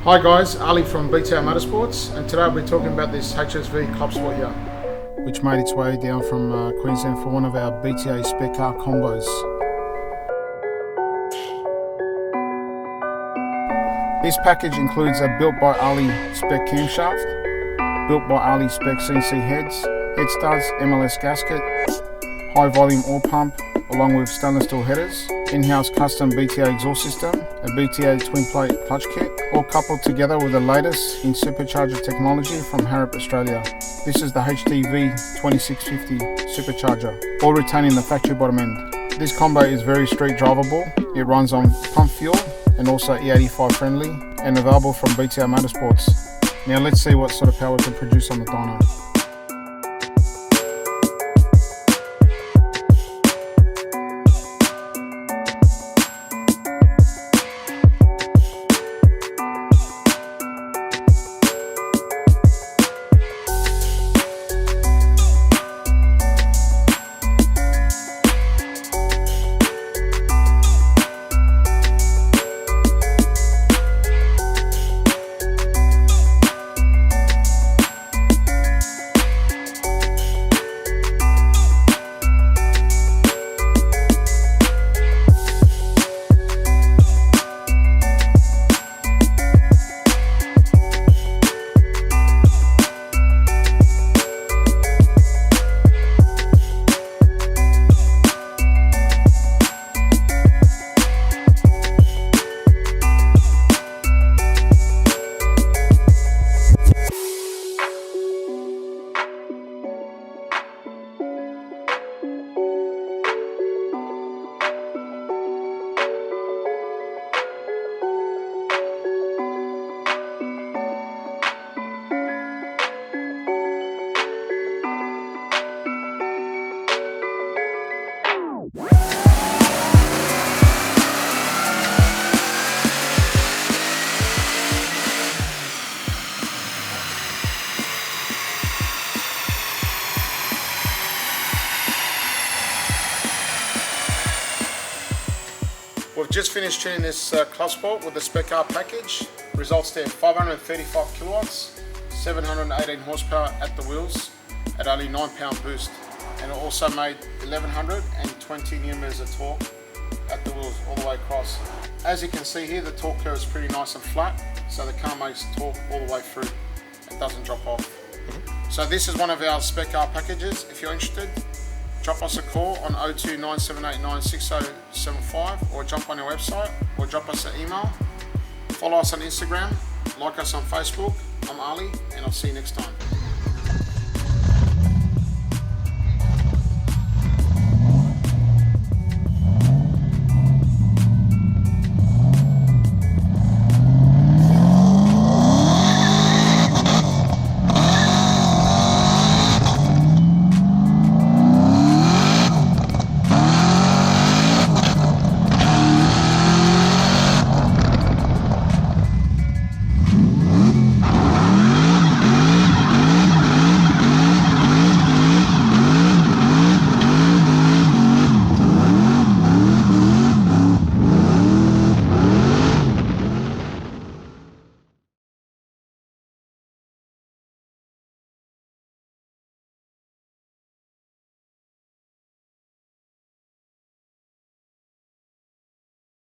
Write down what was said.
Hi guys, Ali from BTR Motorsports, and today I'll be talking about this HSV Club Sport here, which made its way down from Queensland for one of our BTA SPEC R combos. This package includes a built by Ali SPEC Camshaft, built by Ali SPEC CNC heads, head studs, MLS gasket, high volume oil pump, along with stainless steel headers, in-house custom BTA exhaust system, a BTA twin plate clutch kit, all coupled together with the latest in Supercharger technology from Harrop, Australia. This is the HSV 2650 Supercharger, all retaining the factory bottom end. This combo is very street drivable. It runs on pump fuel and also E85 friendly, and available from BTR Motorsports. Now let's see what sort of power it can produce on the dyno. We've just finished tuning this Club Sport with the SPEC R package. Results there 535 kilowatts, 718 horsepower at the wheels at only 9 pound boost. And it also made 1120 newtons of torque at the wheels all the way across. As you can see here, the torque curve is pretty nice and flat, so the car makes torque all the way through. It doesn't drop off. So this is one of our SPEC R packages. If you're interested, drop us a call on 02 9789 6075, or jump on our website, or drop us an email. Follow us on Instagram, like us on Facebook. I'm Ali, and I'll see you next time.